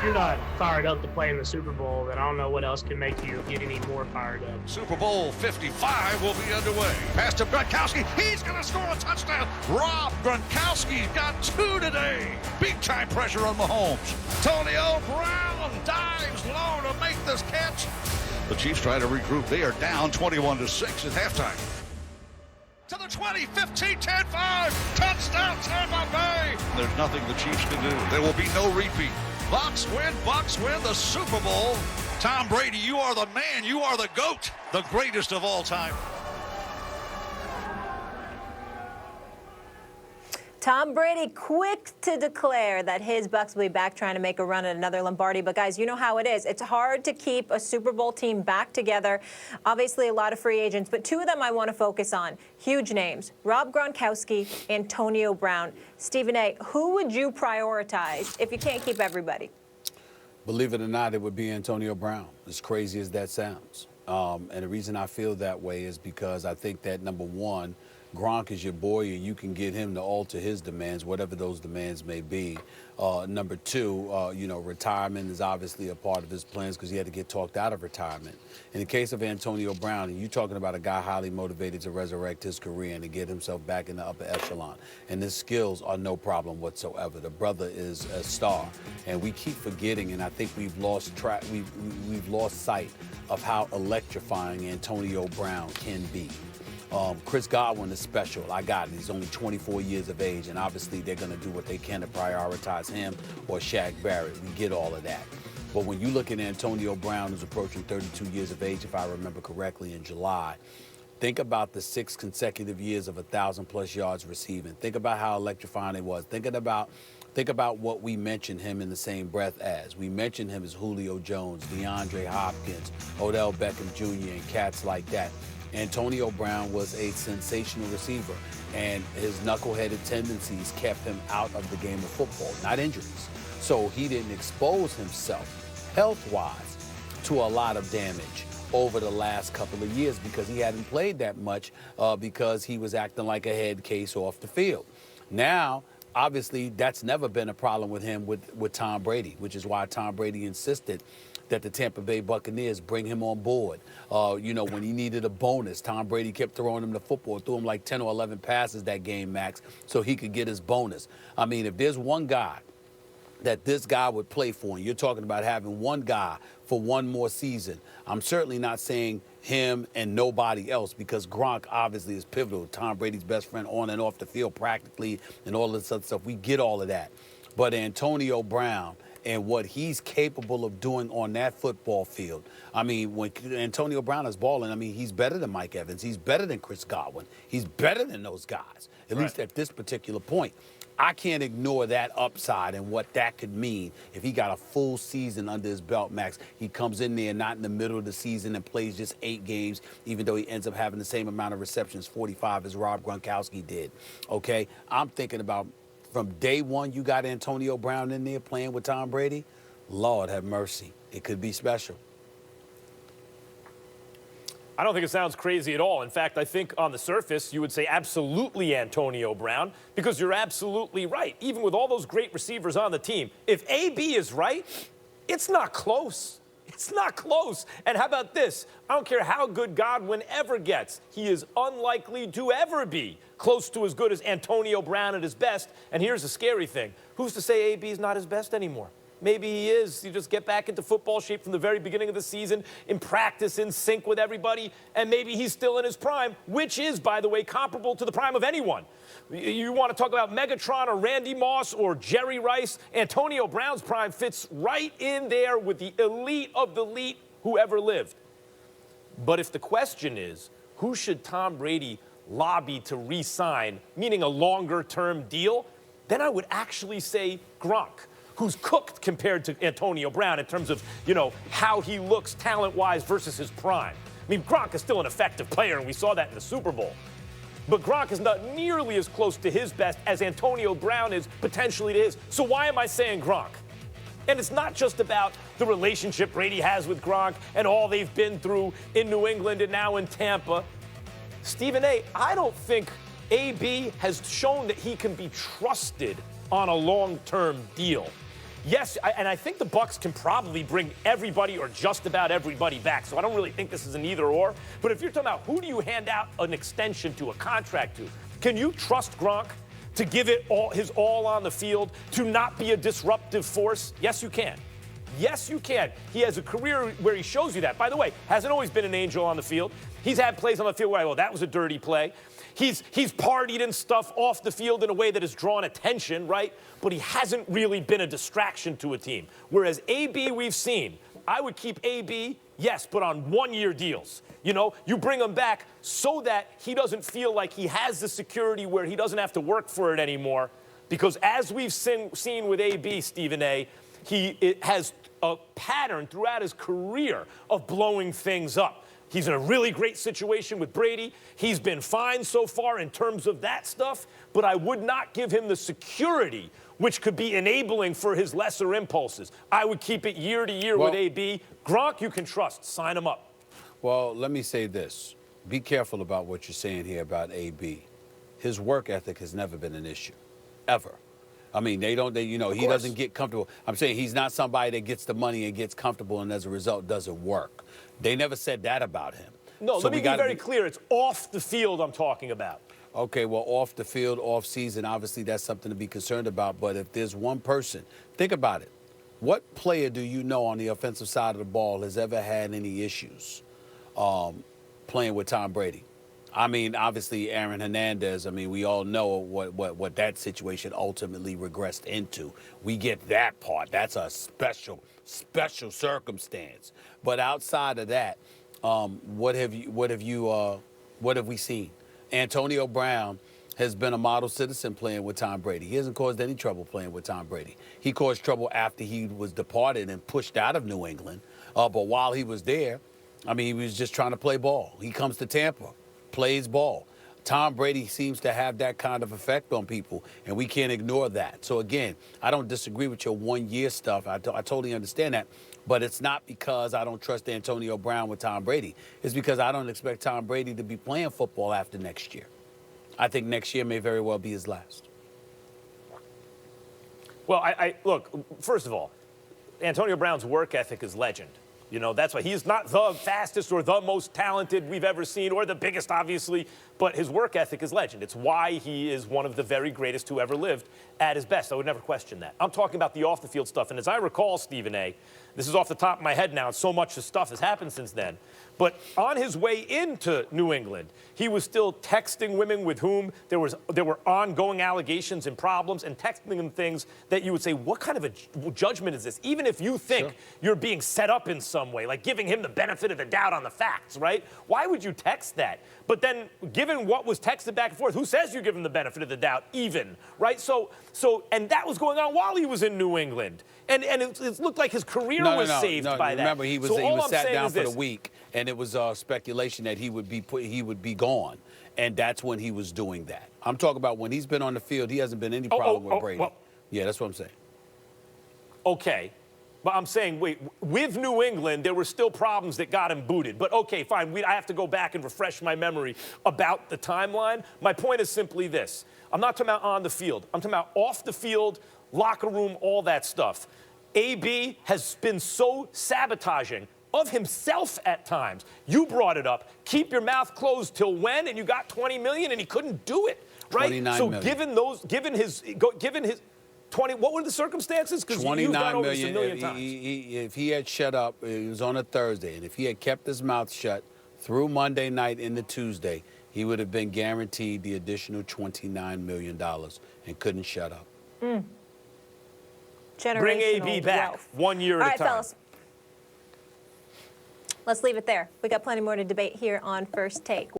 you're not fired up to play in the Super Bowl, then I don't know what else can make you get any more fired up. Super Bowl 55 will be underway. Pass to Gronkowski. He's going to score a touchdown. Rob Gronkowski's got 2 today. Big time pressure on Mahomes. Antonio Brown dives low to make this catch. The Chiefs try to regroup. They are down 21-6 at halftime. To the 20, 15, 10, 5. Touchdown, Tampa Bay. There's nothing the Chiefs can do. There will be no repeat. Bucks win the Super Bowl. Tom Brady, you are the man. You are the GOAT, the greatest of all time. Tom Brady quick to declare that his Bucs will be back trying to make a run at another Lombardi. But, guys, you know how it is. It's hard to keep a Super Bowl team back together. Obviously, a lot of free agents, but 2 of them I want to focus on. Huge names, Rob Gronkowski, Antonio Brown. Stephen A., who would you prioritize if you can't keep everybody? Believe it or not, it would be Antonio Brown, as crazy as that sounds. And the reason I feel that way is because I think that, number one, Gronk is your boy, and you can get him to alter his demands, whatever those demands may be. Number two, retirement is obviously a part of his plans because he had to get talked out of retirement. In the case of Antonio Brown, and you're talking about a guy highly motivated to resurrect his career and to get himself back in the upper echelon. And his skills are no problem whatsoever. The brother is a star. And we keep forgetting, and I think we've lost track, we've lost sight of how electrifying Antonio Brown can be. Chris Godwin is special. I got it. He's only 24 years of age, and obviously they're going to do what they can to prioritize him or Shaq Barrett. We get all of that. But when you look at Antonio Brown, who's approaching 32 years of age, if I remember correctly, in July, think about the 6 consecutive years of 1,000-plus yards receiving. Think about how electrifying it was. Think about what we mentioned him in the same breath as. We mentioned him as Julio Jones, DeAndre Hopkins, Odell Beckham Jr., and cats like that. Antonio Brown was a sensational receiver, and his knuckleheaded tendencies kept him out of the game of football, not injuries. So he didn't expose himself health-wise to a lot of damage over the last couple of years because he hadn't played that much because he was acting like a head case off the field. Now, obviously, that's never been a problem with him with Tom Brady, which is why Tom Brady insisted that the Tampa Bay Buccaneers bring him on board. When he needed a bonus, Tom Brady kept throwing him the football, threw him like 10 or 11 passes that game, Max, so he could get his bonus. I mean, if there's one guy that this guy would play for, and you're talking about having one guy for one more season, I'm certainly not saying him and nobody else because Gronk obviously is pivotal. Tom Brady's best friend on and off the field practically and all this other stuff. We get all of that. But Antonio Brown and what he's capable of doing on that football field. I mean, when Antonio Brown is balling, I mean, he's better than Mike Evans. He's better than Chris Godwin. He's better than those guys, at least at this particular point. I can't ignore that upside and what that could mean if he got a full season under his belt, Max. He comes in there not in the middle of the season and plays just 8 games, even though he ends up having the same amount of receptions, 45, as Rob Gronkowski did. Okay? I'm thinking about from day one you got Antonio Brown in there playing with Tom Brady. Lord have mercy. It could be special. I don't think it sounds crazy at all. In fact, I think on the surface, you would say absolutely Antonio Brown, because you're absolutely right. Even with all those great receivers on the team, if AB is right, it's not close. It's not close. And how about this? I don't care how good Godwin ever gets. He is unlikely to ever be close to as good as Antonio Brown at his best. And here's the scary thing. Who's to say AB is not his best anymore? Maybe he is. You just get back into football shape from the very beginning of the season, in practice, in sync with everybody, and maybe he's still in his prime, which is, by the way, comparable to the prime of anyone. You want to talk about Megatron or Randy Moss or Jerry Rice? Antonio Brown's prime fits right in there with the elite of the elite who ever lived. But if the question is, who should Tom Brady lobby to re-sign, meaning a longer-term deal, then I would actually say Gronk, who's cooked compared to Antonio Brown in terms of, how he looks talent-wise versus his prime. I mean, Gronk is still an effective player, and we saw that in the Super Bowl. But Gronk is not nearly as close to his best as Antonio Brown is potentially to his. So why am I saying Gronk? And it's not just about the relationship Brady has with Gronk and all they've been through in New England and now in Tampa. Stephen A., I don't think AB has shown that he can be trusted on a long-term deal. Yes, and I think the Bucs can probably bring everybody or just about everybody back. So I don't really think this is an either or. But if you're talking about who do you hand out an extension to, a contract to, can you trust Gronk to give it all, his all on the field, to not be a disruptive force? Yes, you can. Yes, you can. He has a career where he shows you that. By the way, hasn't always been an angel on the field. He's had plays on the field where I go, that was a dirty play. He's partied and stuff off the field in a way that has drawn attention, right? But he hasn't really been a distraction to a team. Whereas AB, we've seen, I would keep AB, yes, but on one-year deals. You know, you bring him back so that he doesn't feel like he has the security where he doesn't have to work for it anymore. Because as we've seen with AB, Stephen A., he has a pattern throughout his career of blowing things up. He's in a really great situation with Brady. He's been fine so far in terms of that stuff, but I would not give him the security which could be enabling for his lesser impulses. I would keep it year to year with AB. Gronk, you can trust. Sign him up. Well, let me say this. Be careful about what you're saying here about AB. His work ethic has never been an issue, ever. I mean, he doesn't get comfortable. I'm saying he's not somebody that gets the money and gets comfortable and as a result doesn't work. They never said that about him. No, so let me be very clear. It's off the field I'm talking about. Okay, well, off the field, off season, obviously that's something to be concerned about. But if there's one person, think about it. What player do you know on the offensive side of the ball has ever had any issues playing with Tom Brady? I mean, obviously, Aaron Hernandez, I mean, we all know what that situation ultimately regressed into. We get that part. That's a special circumstance. But outside of that, what have we seen? Antonio Brown has been a model citizen playing with Tom Brady. He hasn't caused any trouble playing with Tom Brady. He caused trouble after he was departed and pushed out of New England. But while he was there, I mean, he was just trying to play ball. He comes to Tampa, plays ball. Tom Brady seems to have that kind of effect on people, and we can't ignore that. So, again, I don't disagree with your one-year stuff. I totally understand that. But it's not because I don't trust Antonio Brown with Tom Brady. It's because I don't expect Tom Brady to be playing football after next year. I think next year may very well be his last. Well, look, first of all, Antonio Brown's work ethic is legend. You know, that's why he's not the fastest or the most talented we've ever seen, or the biggest, obviously, but his work ethic is legend. It's why he is one of the very greatest who ever lived at his best. I would never question that. I'm talking about the off-the-field stuff, and as I recall, Stephen A., this is off the top of my head now, and so much stuff has happened since then, but on his way into New England, he was still texting women with whom there were ongoing allegations and problems, and texting them things that you would say, what kind of a judgment is this? Even if you think you're being set up in some way, like giving him the benefit of the doubt on the facts, right? Why would you text that? But then, given what was texted back and forth, who says you give him the benefit of the doubt, even, right? And that was going on while he was in New England. And it looked like his career was saved by that. Remember, he was sat down for the week, and it was speculation that he would be gone, and that's when he was doing that. I'm talking about when he's been on the field, he hasn't been any problem with Brady. Well, yeah, that's what I'm saying. Okay. But I'm saying, wait, with New England, there were still problems that got him booted. But okay, fine, I have to go back and refresh my memory about the timeline. My point is simply this. I'm not talking about on the field. I'm talking about off the field, locker room, all that stuff. AB has been so sabotaging of himself at times. You brought it up. Keep your mouth closed till when? And you got $20 million, and he couldn't do it, right? $29 million. given his 20, what were the circumstances? Because you've gone over this a million times. If he had shut up, it was on a Thursday, and if he had kept his mouth shut through Monday night into Tuesday, he would have been guaranteed the additional $29 million and couldn't shut up. Bring AB back wealth. 1 year at a time. All right, fellas. Let's leave it there. We got plenty more to debate here on First Take.